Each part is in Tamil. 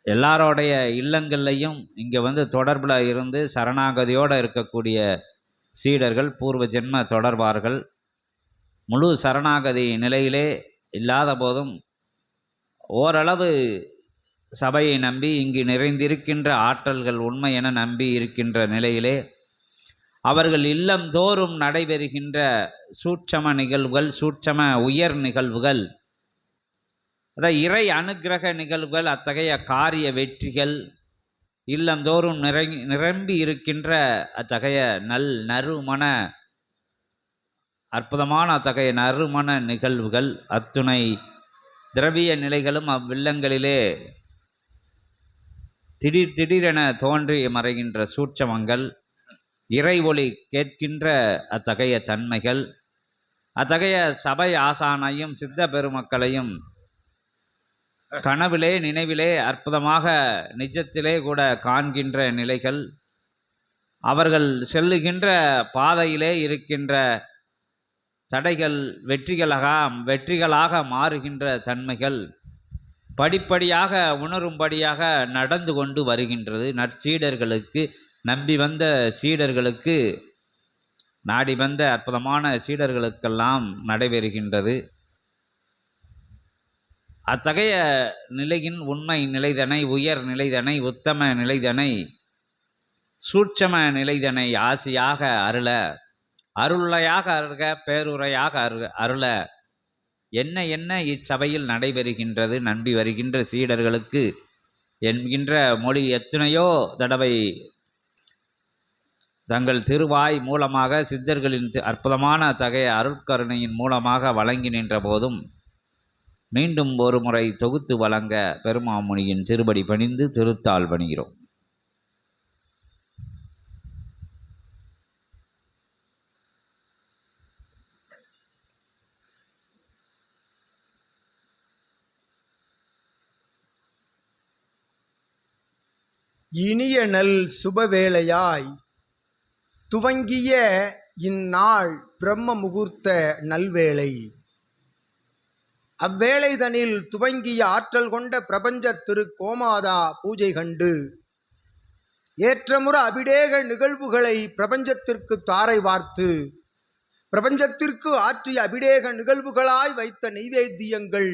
எல்லாரோடைய இல்லங்கள்லையும் இங்கே தொடர்பில் இருந்து சரணாகதியோடு இருக்கக்கூடிய சீடர்கள் பூர்வ ஜென்ம தொடர்பார்கள் முழு சரணாகதி நிலையிலே இல்லாத போதும் ஓரளவு சபையை நம்பி இங்கு நிறைந்திருக்கின்ற ஆற்றல்கள் உண்மை என நம்பி இருக்கின்ற நிலையிலே அவர்கள் இல்லம் தோறும் நடைபெறுகின்ற சூட்சம நிகழ்வுகள், சூட்சம உயர் நிகழ்வுகள், அதாவது இறை அனுக்கிரக நிகழ்வுகள், அத்தகைய காரிய வெற்றிகள் இல்லந்தோறும் நிரம்பி இருக்கின்ற அத்தகைய நறுமண அற்புதமான அத்தகைய நறுமண நிகழ்வுகள் அத்துணை திரவிய நிலைகளும் அவ்வில்லங்களிலே திடீரென தோன்றி மறைகின்ற சூட்சமங்கள், இறை ஒளி கேட்கின்ற அத்தகைய தன்மைகள், அத்தகைய சபை ஆசானையும் சித்த பெருமக்களையும் கனவிலே நினைவிலே அற்புதமாக நிஜத்திலே கூட காண்கின்ற நிலைகள், அவர்கள் செல்லுகின்ற பாதையிலே இருக்கின்ற தடைகள் வெற்றிகளாக மாறுகின்ற தன்மைகள் படிப்படியாக உணரும்படியாக நடந்து கொண்டு வருகின்றது. நற்சீடர்களுக்கு, நம்பி வந்த சீடர்களுக்கு, நாடி வந்த அற்புதமான சீடர்களுக்கெல்லாம் நடைபெறுகின்றது. அத்தகைய நிலையின் உண்மை நிலைதனை, உயர் நிலைதனை, உத்தம நிலைதனை, சூட்சம நிலைதனை ஆசியாக அருள, அருளையாக அருக, பேருரையாக அருள என்ன இச்சபையில் நடைபெறுகின்றது நம்பி வருகின்ற சீடர்களுக்கு என்கின்ற மொழி எத்தனையோ தடவை தங்கள் திருவாய் மூலமாக சித்தர்களின் அற்புதமான அத்தகைய அருட்கருணையின் மூலமாக வழங்கி நின்ற போதும் மீண்டும் ஒரு முறை தொகுத்து வழங்க பெருமாமுனியின் திருபடி பணிந்து திருத்தாள் பணிகிறோம். இனிய நல் சுபவேளையாய் துவங்கிய இந்நாள் பிரம்ம முகூர்த்த நல்வேளை. அவ்வேளைதனில் துவங்கிய ஆற்றல் கொண்ட பிரபஞ்ச திரு கோமாதா பூஜை கண்டு ஏற்றமுற அபிடேக நிகழ்வுகளை பிரபஞ்சத்திற்கு தாரை வார்த்து பிரபஞ்சத்திற்கு ஆற்றிய அபிடேக நிகழ்வுகளாய் வைத்த நெய்வேத்தியங்கள்,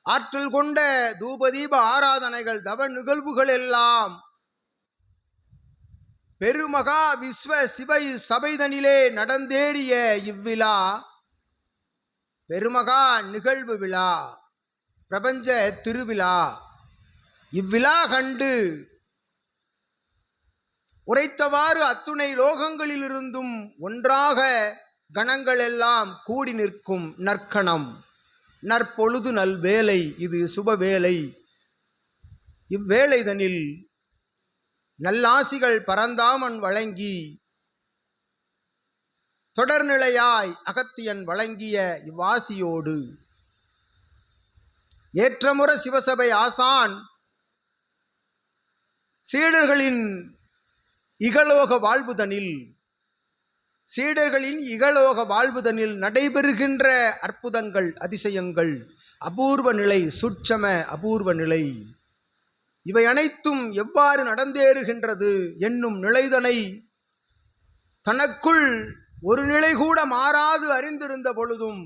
ஆற்றல் கொண்ட தூபதீப ஆராதனைகள், தவ நிகழ்வுகள் எல்லாம் பெருமகா விஸ்வ சிவை சபைதனிலே நடந்தேறிய இவ்விழா பெருமகா நிகழ்வு விழா, பிரபஞ்ச திருவிழா. இவ்விழா கண்டு உரைத்தவாறு அத்துணை லோகங்களிலிருந்தும் ஒன்றாக கணங்கள் எல்லாம் கூடி நிற்கும் நற்கணம், நற்பொழுது நல்வேளை. இது சுபவேளை. இவ்வேளைதனில் நல்லாசிகள் பரந்தாமன் வழங்கி தொடர்நிலையாய் அகத்தியன் வழங்கிய இவ்வாசியோடு ஏற்றமுற சிவசபை ஆசான் சீடர்களின் இகலோக வாழ்வுதனில் நடைபெறுகின்ற அற்புதங்கள், அதிசயங்கள், அபூர்வ நிலை, சூட்சம அபூர்வ நிலை, இவை அனைத்தும் எவ்வாறு நடந்தேறுகின்றது என்னும் நிலைதனை தனக்குள் ஒரு நிலை கூட மாறாது அறிந்திருந்த பொழுதும்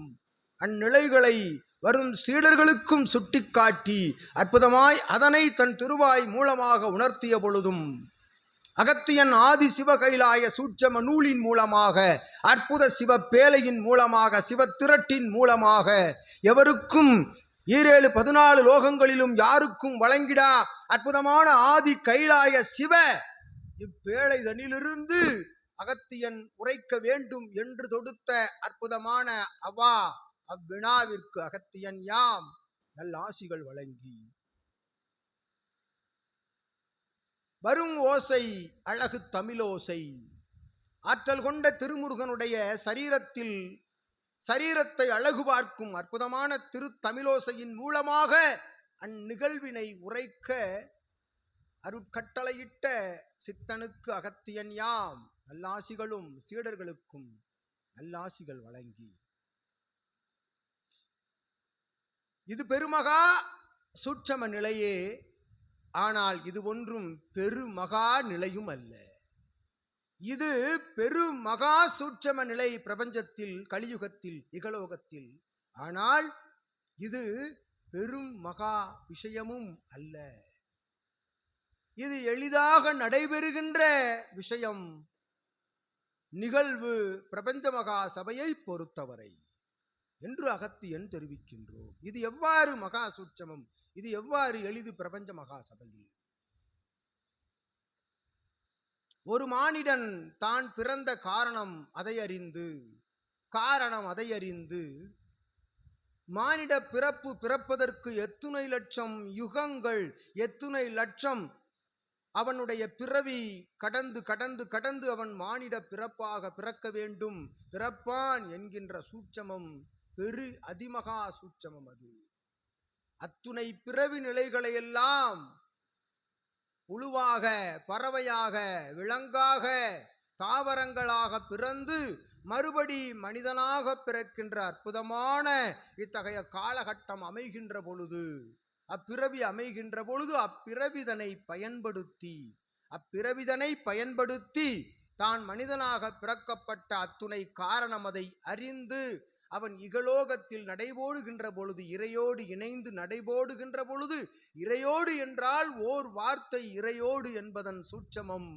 அந்நிலைகளை வரும் சீடர்களுக்கும் சுட்டிக்காட்டி அற்புதமாய் அதனை தன் திருவாய் மூலமாக உணர்த்திய பொழுதும் அகத்தியன் ஆதி சிவ கைலாய சூட்சம நூலின் மூலமாக, அற்புத சிவ பேலையின் மூலமாக, சிவத்திரட்டின் மூலமாக எவருக்கும் 14 லோகங்களிலும் யாருக்கும் வழங்கிடா அற்புதமான ஆதி கைலாய சிவ இப்பேழைதனிலிருந்து அகத்தியன் உரைக்க வேண்டும் என்று தொடுத்த அற்புதமான அவ்வினாவிற்கு அகத்தியன் யாம் நல்லாசிகள் வழங்கி வரும் ஓசை அழகு தமிழோசை, ஆற்றல் கொண்ட திருமுருகனுடைய சரீரத்தை அழகு பார்க்கும் அற்புதமான திருத்தமிழோசையின் மூலமாக அந்நிகழ்வினை உரைக்க அருட்கட்டளையிட்ட சித்தனுக்கு அகத்தியன் யாம் நல்லாசிகளும் சீடர்களுக்கும் நல்லாசிகள் வழங்கி இது பெருமகா சூட்சம நிலையே. ஆனால் இது ஒன்றும் பெருமகா நிலையும் அல்ல. இது பெருமகா சூட்சம நிலை பிரபஞ்சத்தில், கலியுகத்தில், இகலோகத்தில். ஆனால் இது பெரும் மகா விஷயமும் அல்ல. இது எளிதாக நடைபெறுகின்ற விஷயம், நிகழ்வு பிரபஞ்ச மகா சபையை பொறுத்தவரை என்று அகத்தியன் தெரிவிக்கின்றோம். இது எவ்வாறு மகா சூட்சமம், இது எவ்வாறு எளிது பிரபஞ்ச மகா சபையில்? ஒரு மானிடன் தான் பிறந்த காரணம் அதை அறிந்து மானிட பிறப்பு பிறப்பதற்கு எத்துணை லட்சம் யுகங்கள், எத்துணை லட்சம் அவனுடைய பிறவி கடந்து கடந்து கடந்து அவன் மானிட பிறப்பாக பிறக்க வேண்டும், பிறப்பான் என்கின்ற சூட்சமம் அதிமகா சூட்சமம். அது அத்துணை பிறவி நிலைகளை எல்லாம் புழுவாக, பறவையாக, விலங்காக, தாவரங்களாக பிறந்து மறுபடி மனிதனாக பிறக்கின்ற அற்புதமான இத்தகைய காலகட்டம் அமைகின்ற பொழுது, அப்பிறவி அமைகின்ற பொழுது அப்பிறவிதனை பயன்படுத்தி தான் மனிதனாக பிறக்கப்பட்ட அத்துணை காரணம் அதை அறிந்து அவன் இகலோகத்தில் நடைபோடுகின்ற பொழுது, இறையோடு இணைந்து நடைபோடுகின்ற பொழுது, இறையோடு என்றால் ஓர் வார்த்தை, இறையோடு என்பதன் சூட்சமம்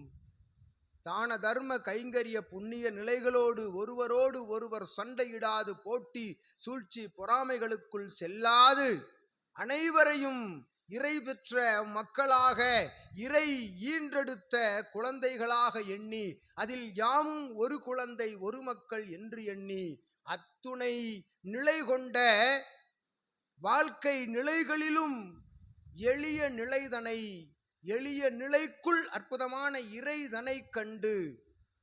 தான தர்ம கைங்கரிய புண்ணிய நிலைகளோடு ஒருவரோடு ஒருவர் சண்டையிடாது, போட்டி சூழ்ச்சி பொறாமைகளுக்குள் செல்லாது, அனைவரையும் இறை பெற்ற மக்களாக, இறை ஈன்றெடுத்த குழந்தைகளாக எண்ணி, அதில் யாமும் ஒரு குழந்தை ஒரு மக்கள் என்று எண்ணி, அத்துணை நிலை கொண்ட வாழ்க்கை நிலைகளிலும் எளிய நிலைக்குள் அற்புதமான இறைதனை கண்டு,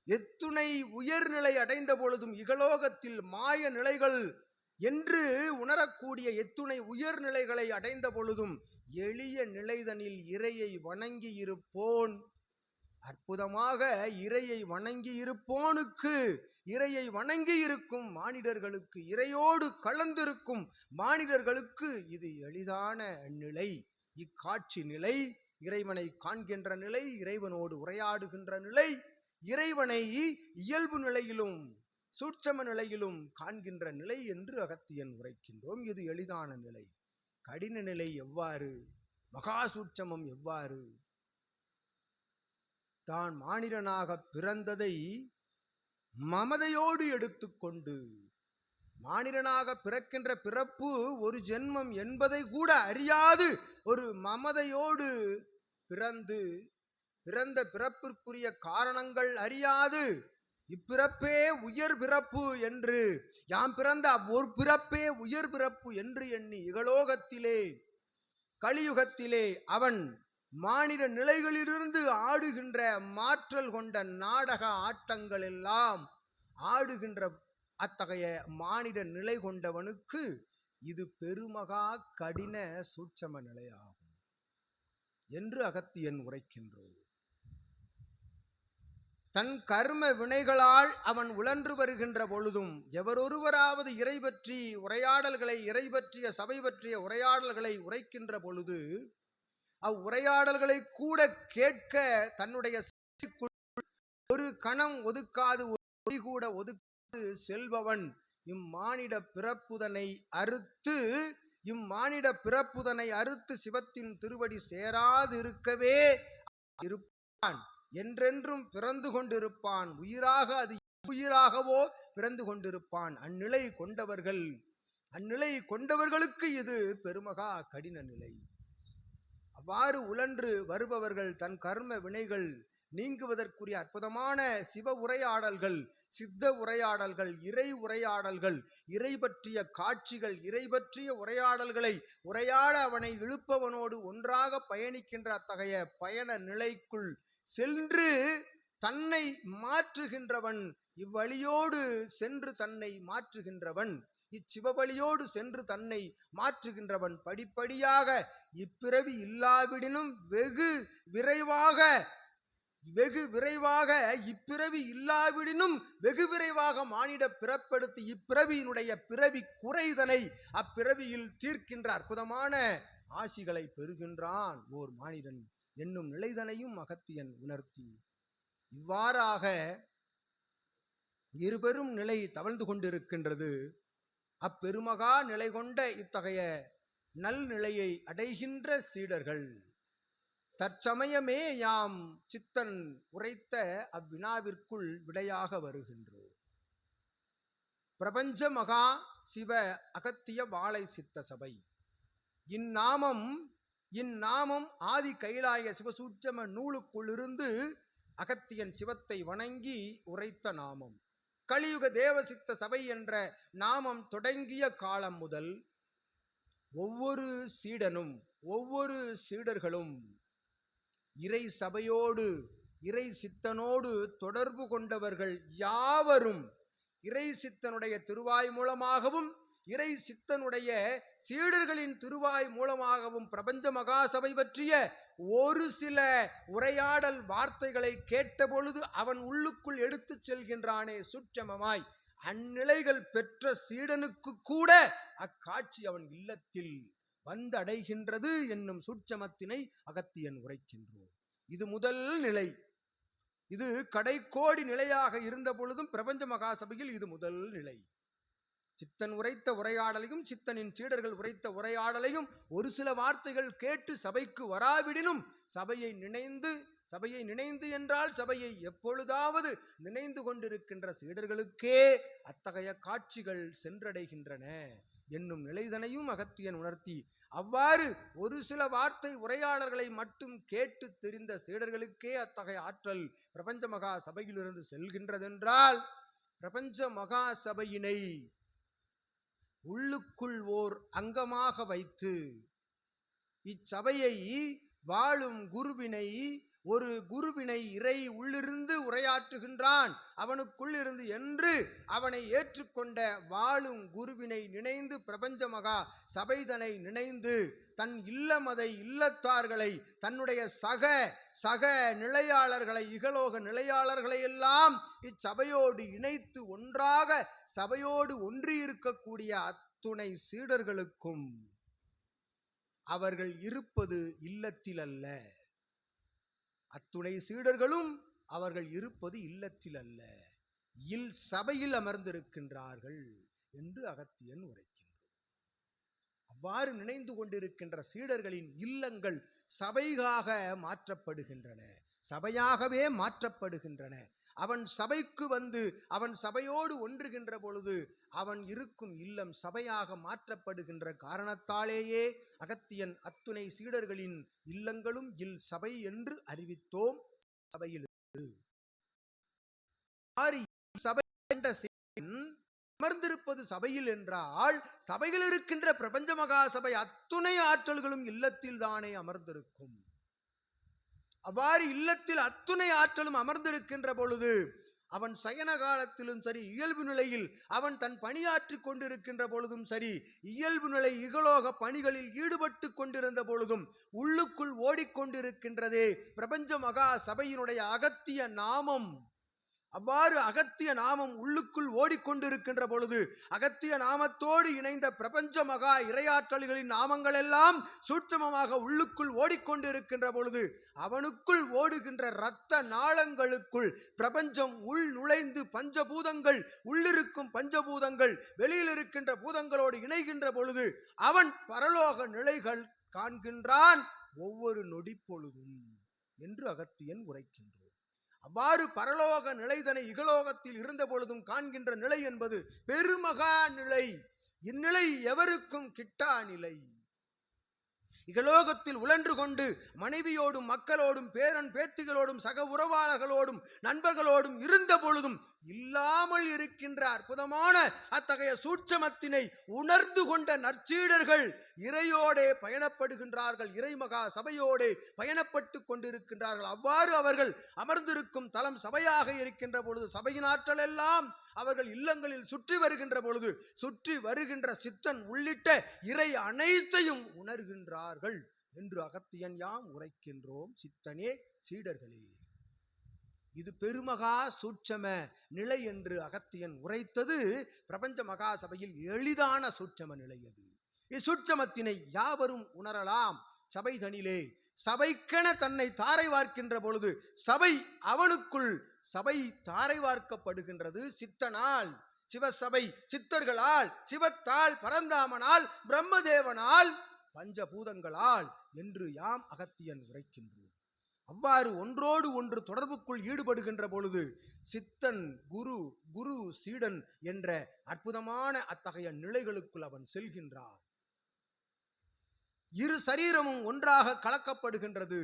எத்துணை உயர்நிலை அடைந்த பொழுதும் இகலோகத்தில் மாய நிலைகள் என்று உணரக்கூடிய எத்துணை உயர்நிலைகளை அடைந்த பொழுதும் எளிய நிலைதனில் இறையை வணங்கி இருப்போன், அற்புதமாக இறையை வணங்கி இருப்போனுக்கு, இறையை வணங்கி இருக்கும் மானிடர்களுக்கு, இறையோடு கலந்திருக்கும் மானிடர்களுக்கு இது எளிதான நிலை. இக்காட்சி நிலை, இறைவனை காண்கின்ற நிலை, இறைவனோடு உரையாடுகின்ற நிலை, இறைவனை இயல்பு நிலையிலும் சூட்சம நிலையிலும் காண்கின்ற நிலை என்று அகத்தியன் உரைக்கின்றோம். இது எளிதான நிலை. கடின நிலை எவ்வாறு, மகா சூட்சமம் எவ்வாறு? தான் மானிடனாக பிறந்ததை மமதையோடு எடுத்துக்கொண்டு, மானிடனாக பிறக்கின்ற பிறப்பு ஒரு ஜென்மம் என்பதை கூட அறியாது ஒரு மமதையோடு பிறந்த பிறப்பிற்குரிய காரணங்கள் அறியாது, இப்பிறப்பே உயர் பிறப்பு என்று, யாம் பிறந்த ஒரு பிறப்பே உயர் பிறப்பு என்று எண்ணி இகலோகத்திலே, கலியுகத்திலே அவன் மானிட நிலைகளிலிருந்து ஆடுகின்ற மாற்றல் கொண்ட நாடக ஆட்டங்கள் எல்லாம் ஆடுகின்ற அத்தகைய மானிட நிலை கொண்டவனுக்கு இது பெருமகா கடின சூட்சம நிலையாகும் என்று அகத்தியன் உரைக்கின்றோம். தன் கர்ம வினைகளால் அவன் உழன்று வருகின்ற பொழுதும், எவரொருவராவது இறை பற்றி உரையாடல்களை, இறை பற்றிய சபை பற்றிய உரையாடல்களை உரைக்கின்ற பொழுது, அவ்வுரையாடல்களை கூட கேட்க தன்னுடைய ஒரு கணம் ஒதுக்காது, ஒரு கூட ஒதுக்காது செல்பவன் இம்மானிட பிறப்புதனை அறுத்து சிவத்தின் திருவடி சேராதிருக்கவே இருப்பான், என்றென்றும் பிறந்து கொண்டிருப்பான். உயிராக அது உயிராகவோ பிறந்து கொண்டிருப்பான். அந்நிலை கொண்டவர்களுக்கு இது பெருமகா கடின நிலை. அவ்வாறு உழன்று வருபவர்கள் தன் கர்ம வினைகள் நீங்குவதற்குரிய அற்புதமான சிவ உரையாடல்கள், சித்த உரையாடல்கள், இறை உரையாடல்கள், இறை பற்றிய காட்சிகள், இறை பற்றிய உரையாடல்களை உரையாட அவனை இழுப்பவனோடு ஒன்றாக பயணிக்கின்ற அத்தகைய பயண நிலைக்குள் சென்று தன்னை மாற்றுகின்றவன், இவ்வழியோடு சென்று தன்னை மாற்றுகின்றவன், இச்சிவவழியோடு சென்று தன்னை மாற்றுகின்றவன் படிப்படியாக இப்பிறவி இல்லாவிடினும் வெகு விரைவாக இப்பிறவி இல்லாவிடினும் வெகு விரைவாக மானிட பிறப்பெடுத்து இப்பிறவியினுடைய பிறவி குறைதனை அப்பிறவியில் தீர்க்கின்ற அற்புதமான ஆசிகளை பெறுகின்றான் ஓர் மானிடன் என்னும் நிலைதனையும் அகத்தியன் உணர்த்தி, இவ்வாறாக இருபெரும் நிலை தவழ்ந்து கொண்டிருக்கின்றது. அப்பெருமகா நிலை கொண்ட இத்தகைய நல்நிலையை அடைகின்ற சீடர்கள் தற்சமயமே யாம் சித்தன் உரைத்த அவ்வினாவிற்குள் விடையாக வருகின்றோம். பிரபஞ்ச மகா சிவ அகத்திய வாழை சித்த சபை. இந்நாமம் ஆதி கைலாய சிவசூட்சம நூலுக்குள்ளிருந்து அகத்தியன் சிவத்தை வணங்கி உரைத்த நாமம். கலியுக தேவசித்த சபை என்ற நாமம் தொடங்கிய காலம் முதல் ஒவ்வொரு சீடனும் ஒவ்வொரு சீடர்களும் இறை சபையோடு இறை சித்தனோடு தொடர்பு கொண்டவர்கள் யாவரும் இறை சித்தனுடைய திருவாய் மூலமாகவும் இறை சித்தனுடைய சீடர்களின் திருவாய் மூலமாகவும் பிரபஞ்ச மகாசபை பற்றிய ஒரு சில உரையாடல் வார்த்தைகளை கேட்ட பொழுது அவன் உள்ளுக்குள் எடுத்து செல்கின்றானே சூட்சமமாய், அந்நிலைகள் பெற்ற சீடனுக்கு கூட அக்காட்சி அவன் இல்லத்தில் வந்தடைகின்றது என்னும் சூட்சமத்தினை அகத்தியன் உரைக்கின்றோம். இது முதல் நிலை. இது கடைக்கோடி நிலையாக இருந்த பொழுதும் பிரபஞ்ச மகாசபையில் இது முதல் நிலை. சித்தன் உரைத்த உரையாடலையும் சித்தனின் சீடர்கள் உரைத்த உரையாடலையும் ஒரு சில வார்த்தைகள் கேட்டு சபைக்கு வராவிடினும் சபையை நினைந்து என்றால் சபையை எப்பொழுதாவது நினைந்து கொண்டிருக்கின்ற சீடர்களுக்கே அத்தகைய காட்சிகள் சென்றடைகின்றன என்னும் நிலைதனையும் அகத்தியன் உணர்த்தி, அவ்வாறு ஒரு சில வார்த்தை உரையாடல்களை மட்டும் கேட்டு தெரிந்த சீடர்களுக்கே அத்தகைய ஆற்றல் பிரபஞ்ச மகா சபையிலிருந்து செல்கின்றதென்றால், பிரபஞ்ச மகா சபையினை உள்ளுக்குள் ஓர் அங்கமாக வைத்து இச்சபையை வாழும் குருவினை இறை உள்ளிருந்து உரையாற்றுகின்றான் அவனுக்குள் இருந்து என்று அவனை ஏற்றுக்கொண்ட வாழும் குருவினை நினைந்து பிரபஞ்ச மகா சபைதனை நினைந்து தன் இல்லத்தார்களை தன்னுடைய சக நிலையாளர்களை இகலோக நிலையாளர்களை எல்லாம் இச்சபையோடு இணைத்து ஒன்றாக சபையோடு ஒன்றியிருக்கக்கூடிய அத்துணை சீடர்களுக்கும் அவர்கள் இருப்பது இல்லத்தில் அல்ல, அத்துணை சீடர்களும் அவர்கள் இருப்பது இல்லத்தில் அல்ல, சபையில் அமர்ந்திருக்கின்றார்கள் என்று அகத்தியன் உரைக்கின்றார். அவ்வாறு நினைந்து கொண்டிருக்கின்ற சீடர்களின் இல்லங்கள் சபையாகவே மாற்றப்படுகின்றன. அவன் சபைக்கு வந்து அவன் சபையோடு ஒன்றுகின்ற பொழுது அவன் இருக்கும் இல்லம் சபையாக மாற்றப்படுகின்ற காரணத்தாலேயே அகத்தியன் அத்துணை சீடர்களின் இல்லங்களும் சபை என்று அறிவித்தோம். சபையில் சபை அமர்ந்திருப்பது சபையில் என்றால், சபையில் இருக்கின்ற பிரபஞ்ச மகா சபை அத்துணை ஆற்றல்களும் இல்லத்தில் தானே அமர்ந்திருக்கும். அவ்வாறு இல்லத்தில் அத்துணை ஆற்றலும் அமர்ந்திருக்கின்ற பொழுது அவன் சயன காலத்திலும் சரி, இயல்பு நிலையில் அவன் தன் பணியாற்றி கொண்டிருக்கின்ற பொழுதும் சரி, இயல்பு நிலை இகலோக பணிகளில் ஈடுபட்டு கொண்டிருந்த பொழுதும் உள்ளுக்குள் ஓடிக்கொண்டிருக்கின்றதே பிரபஞ்ச மகா சபையினுடைய அகத்திய நாமம். அவ்வாறு அகத்திய நாமம் உள்ளுக்குள் ஓடிக்கொண்டிருக்கின்ற பொழுது அகத்திய நாமத்தோடு இணைந்த பிரபஞ்ச மகா இறையாற்றல்களின் நாமங்கள் எல்லாம் சூட்சமமாக உள்ளுக்குள் ஓடிக்கொண்டிருக்கின்ற பொழுது அவனுக்குள் ஓடுகின்ற இரத்த நாளங்களுக்குள் பிரபஞ்சம் உள் நுழைந்து பஞ்சபூதங்கள் உள்ளிருக்கும் பஞ்சபூதங்கள் வெளியில் இருக்கின்ற பூதங்களோடு இணைகின்ற பொழுது அவன் பரலோக நிலைகள் காண்கின்றான் ஒவ்வொரு நொடி பொழுதும் என்று அகத்தியன் உரைக்கின்றான். அவ்வாறு பரலோக நிலைதனை இகலோகத்தில் இருந்த பொழுதும் காண்கின்ற நிலை என்பது பெருமகா நிலை. இந்நிலை எவருக்கும் கிட்டா நிலை. இகலோகத்தில் உழன்று கொண்டு மனைவியோடும் மக்களோடும் பேரன் பேத்திகளோடும் சக உறவாளர்களோடும் நண்பர்களோடும் இருந்த பொழுதும் இல்லாமல் இருக்கின்ற அற்புதமான அத்தகைய சூட்சமத்தினை உணர்ந்து கொண்ட நற்சீடர்கள் இறையோடே பயணப்படுகின்றார்கள், இறைமகா சபையோடே பயணப்பட்டு கொண்டிருக்கின்றார்கள். அவ்வாறு அவர்கள் அமர்ந்திருக்கும் தலம் சபையாக இருக்கின்ற பொழுது சபையின் ஆற்றல் எல்லாம் அவர்கள் இல்லங்களில் சுற்றி வருகின்ற பொழுது சுற்றி வருகின்ற சித்தன் உள்ளிட்ட இறை அனைத்தையும் உணர்கின்றார்கள் என்று அகத்தியன் யாம் உரைக்கின்றோம். சித்தனே சீடர்களே, இது பெருமகா சூட்சம நிலை என்று அகத்தியன் உரைத்தது பிரபஞ்ச மகா சபையில் எளிதான சூட்சம நிலை. அது இச்சூட்சமத்தினை யாவரும் உணரலாம். சபை தனிலே சபைக்கென தன்னை தாரை வார்க்கின்ற பொழுது சபை அவனுக்குள் சபை தாரை வார்க்கப்படுகின்றது. சித்தனால், சிவசபை சித்தர்களால், சிவத்தால், பரந்தாமனால், பிரம்மதேவனால், பஞ்சபூதங்களால் என்று யாம் அகத்தியன் உரைக்கின்றோம். அவ்வாறு ஒன்றோடு ஒன்று தொடர்புக்குள் ஈடுபடுகின்ற பொழுது சித்தன் குரு, குரு சீடன் என்ற அற்புதமான அத்தகைய நிலைகளுக்குள் அவன் செல்கின்றான். இரு சரீரமும் ஒன்றாக கலக்கப்படுகின்றது.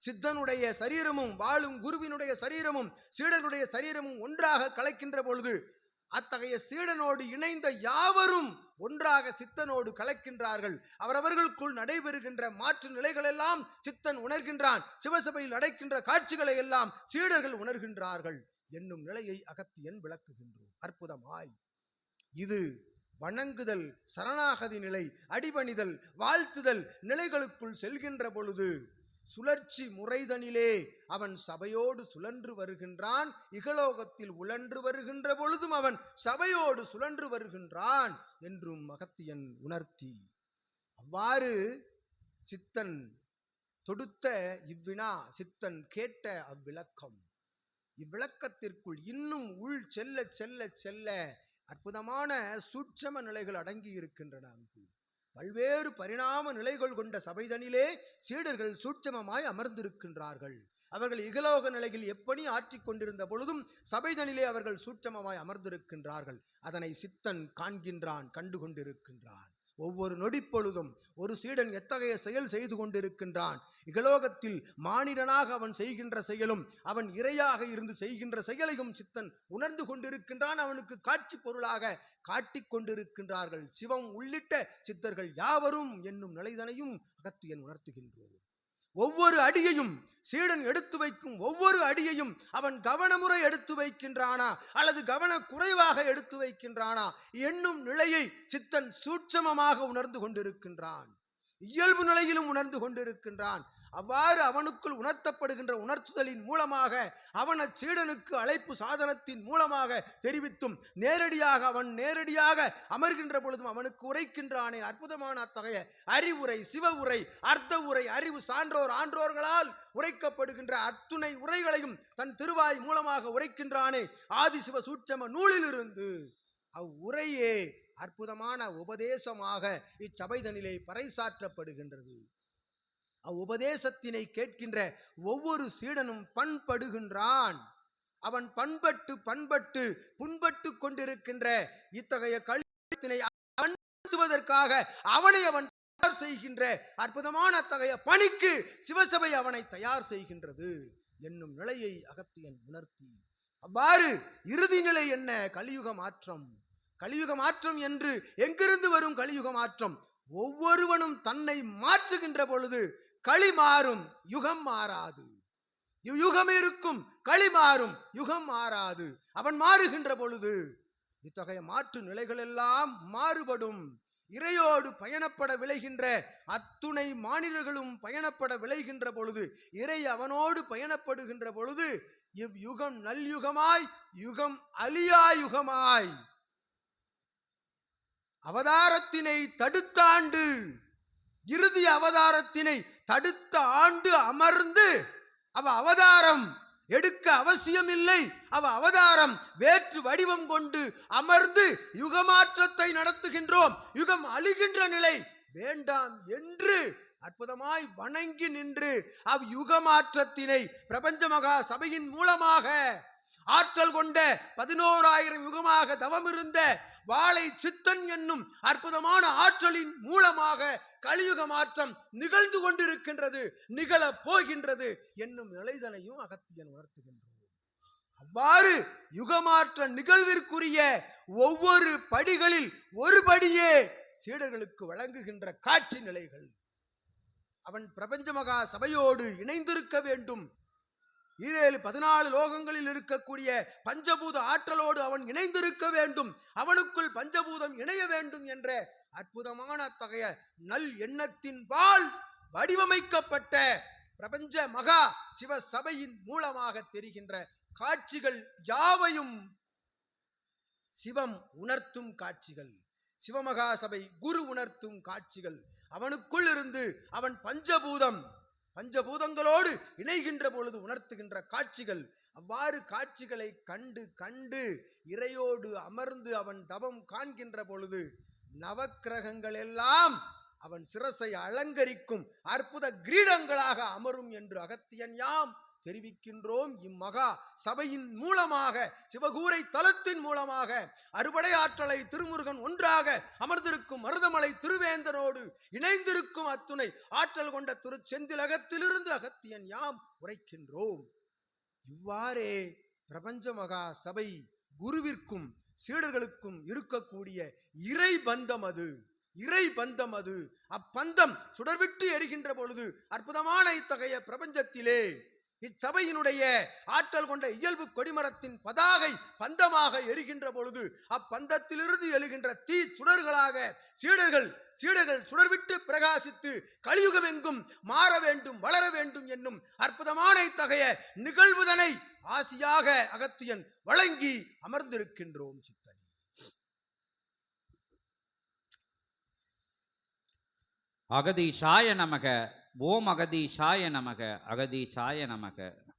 சித்தனுடைய சரீரமும் வாழும் குருவினுடைய சரீரமும் சீடனுடைய சரீரமும் ஒன்றாக கலக்கின்ற பொழுது அத்தகைய சீடனோடு இணைந்த யாவரும் ஒன்றாக சித்தனோடு கலக்கின்றார்கள். அவரவர்களுக்குள் நடைபெறுகின்ற மாற்று நிலைகள் எல்லாம் சித்தன் உணர்கின்றான். சிவசபையில் நடக்கின்ற காட்சிகளை எல்லாம் சீடர்கள் உணர்கின்றார்கள் என்னும் நிலையை அகத்தியன் விளக்குகின்றோம். அற்புதமாய் இது வணங்குதல், சரணாகதி நிலை, அடிபணிதல், வாழ்த்துதல் நிலைகளுக்குள் செல்கின்ற பொழுது சுழற்சி முறைதனிலே அவன் சபையோடு சுழன்று வருகின்றான். இகலோகத்தில் உழன்று வருகின்ற பொழுதும் அவன் சபையோடு சுழன்று வருகின்றான் என்றும் அகத்தியன் உணர்த்தி, அவ்வாறு சித்தன் தொடுத்த இவ்வினா, சித்தன் கேட்ட அவ்விளக்கம், இவ்விளக்கத்திற்குள் இன்னும் உள் செல்ல செல்ல செல்ல அற்புதமான சூட்சம நிலைகள் அடங்கி இருக்கின்றன. அங்கு பல்வேறு பரிணாம நிலைகள் கொண்ட சபைதனிலே சீடர்கள் சூட்சமமாய் அமர்ந்திருக்கின்றார்கள். அவர்கள் இகலோக நிலையில் எப்படி ஆற்றிக் கொண்டிருந்த பொழுதும் சபைதனிலே அவர்கள் சூட்சமமாய் அமர்ந்திருக்கின்றார்கள். அதனை சித்தன் காண்கின்றான், கண்டு கொண்டிருக்கின்றான். ஒவ்வொரு நொடிப்பொழுதும் ஒரு சீடன் எத்தகைய செயல் செய்து கொண்டிருக்கின்றான். இகலோகத்தில் மானிடனாக அவன் செய்கின்ற செயலும் அவன் இறையாக இருந்து செய்கின்ற செயலையும் சித்தன் உணர்ந்து கொண்டிருக்கின்றான். அவனுக்கு காட்சி பொருளாக காட்டிக் கொண்டிருக்கின்றார்கள் சிவம் உள்ளிட்ட சித்தர்கள் யாவரும் என்னும் நிலைதனையும் அகத்தியன் உணர்த்துகின்றோம். ஒவ்வொரு அடியையும் சீடன் எடுத்து வைக்கும் ஒவ்வொரு அடியையும் அவன் கவனமுறை எடுத்து வைக்கின்றானா அல்லது கவன குறைவாக எடுத்து வைக்கின்றானா என்னும் நிலையை சித்தன் சூட்சமமாக உணர்ந்து கொண்டிருக்கின்றான். இயல்பு நிலையிலும் உணர்ந்து கொண்டிருக்கின்றான். அவ்வாறு அவனுக்குள் உணர்த்தப்படுகின்ற உணர்த்துதலின் மூலமாக அவன் அச்சீடனுக்கு அழைப்பு சாதனத்தின் மூலமாக தெரிவித்தும் நேரடியாக அமர்கின்ற பொழுதும் அவனுக்கு உரைக்கின்றானே அற்புதமான அத்தகைய அறிவுரை, சிவ உரை, அர்த்த உரை, அறிவு சான்றோர் ஆன்றோர்களால் உரைக்கப்படுகின்ற அத்துணை உரைகளையும் தன் திருவாய் மூலமாக உரைக்கின்றானே ஆதிசிவ சூட்சம நூலிலிருந்து அவ்வுரையே அற்புதமான உபதேசமாக இச்சபைதனிலே பறைசாற்றப்படுகின்றது. அவ்வுபதேசத்தினை கேட்கின்ற ஒவ்வொரு சீடனும் பண்படுகின்றான். அவன் பண்பட்டு புண்பட்டு கொண்டிருக்கின்ற இத்தகைய கல்வியினை அணுத்துவதற்காக அவனை அவன் தயார் செய்கின்ற அற்புதமான அத்தகைய பணிக்கு சிவசபை அவனை தயார் செய்கின்றது என்னும் நிலையை அகத்தியன் உணர்த்தி, அவ்வாறு இறுதி நிலை என்ன? கலியுக மாற்றம். கலியுக மாற்றம் என்று எங்கிருந்து வரும் கலியுக மாற்றம்? ஒவ்வொருவனும் தன்னை மாற்றுகின்ற பொழுது களி மாறும், யுகம் மாறாது. யுகம் இருக்கும், களி மாறும், யுகம் மாறாது. அவன் மாறுகின்ற பொழுது இத்தகைய மாற்று நிலைகள் எல்லாம் மாறுபடும். இறையோடு பயணப்பட விளைகின்ற அத்துணை மானிடர்களும் பயணப்பட விளைகின்ற பொழுது, இறை அவனோடு பயணப்படுகின்ற பொழுது இவ்யுகம் நல்யுகமாய், யுகம் அழியா யுகமாய், அவதாரத்தினை தடுத்த ஆண்டு, இறுதி அவதாரத்தினை தடுத்த ஆண்டு அமர்ந்து அவ அவதாரம் எடுக்க அவசியமில்லை. அவ அவதாரம் வேற்று வடிவம் கொண்டு அமர்ந்து யுகமாற்றத்தை நடத்துகின்றோம், யுகம் அழிகின்ற நிலை வேண்டாம் என்று அற்புதமாய் வணங்கி நின்று அவ்யுகமாற்றத்தினை பிரபஞ்ச மகா சபையின் மூலமாக ஆற்றல் கொண்ட 11,000 யுகமாக தவமிருந்த வாழை சித்தன் என்னும் அற்புதமான ஆற்றலின் மூலமாக கலியுக மாற்றம் நிகழ்ந்து கொண்டிருக்கின்றது, நிகழ போகின்றது என்னும் நிலைதனையும் அகத்தியன் உணர்த்துகின்றோம். அவ்வாறு யுகமாற்ற நிகழ்விற்குரிய ஒவ்வொரு படிகளில் ஒரு படியே சீடர்களுக்கு வழங்குகின்ற காட்சி நிலைகள். அவன் பிரபஞ்ச மகா சபையோடு இணைந்திருக்க வேண்டும். 14 லோகங்களில் இருக்கக்கூடிய பஞ்சபூத ஆற்றலோடு அவன் இணைந்திருக்க வேண்டும். அவனுக்குள் பஞ்சபூதம் இணைய வேண்டும் என்ற அற்புதமான அத்தகைய நல் எண்ணத்தின் பால் வடிவமைக்கப்பட்ட பிரபஞ்ச மகா சிவ சபையின் மூலமாக தெரிகின்ற காட்சிகள் யாவையும் சிவம் உணர்த்தும் காட்சிகள். சிவமகா சபை குரு உணர்த்தும் காட்சிகள். அவனுக்குள் இருந்து அவன் பஞ்சபூதங்களோடு இணைகின்ற பொழுது உணர்த்துகின்ற காட்சிகள். அவ்வாறு காட்சிகளை கண்டு கண்டு இறையோடு அமர்ந்து அவன் தவம் காண்கின்ற பொழுது நவக்கிரகங்கள் எல்லாம் அவன் சிரசை அலங்கரிக்கும் அற்புத கிரீடங்களாக அமரும் என்று அகத்தியன் யாம் தெரிவிக்கின்றோம். இம்மகா சபையின் மூலமாக, சிவகூரை தலத்தின் மூலமாக அறுபடை ஆற்றலை திருமுருகன் ஒன்றாக அமர்ந்திருக்கும் மருதமலை திருவேந்தனோடு இணைந்திருக்கும் அத்துணை ஆற்றல் கொண்ட திருச்செந்திலகத்திலிருந்து அகத்தியன் யாம் உரைக்கின்றோம். இவ்வாறே பிரபஞ்ச மகா சபை குருவிற்கும் சீடர்களுக்கும் இருக்கக்கூடிய இறை பந்தம் அது. அப்பந்தம் சுடர்விட்டு எரிகின்ற பொழுது அற்புதமான இத்தகைய பிரபஞ்சத்திலே இச்சபையினுடைய ஆற்றல் கொண்ட இயல்பு கொடிமரத்தின் பதாகை பந்தமாக எரிகின்ற பொழுது அப்பந்தத்திலிருந்து எழுகின்ற தீ சுடர்களாக சீடர்கள் சுடர்விட்டு பிரகாசித்து கலியுகம் எங்கும் மாற வேண்டும், வளர வேண்டும் என்னும் அற்புதமான இத்தகைய நிகழ்வுதனை ஆசியாக அகத்தியன் வழங்கி அமர்ந்திருக்கின்றோம். சித்தனி அகதீஷாய நமக. ஓம் அகதீஷாய நமக. அகதீஷாய நமக.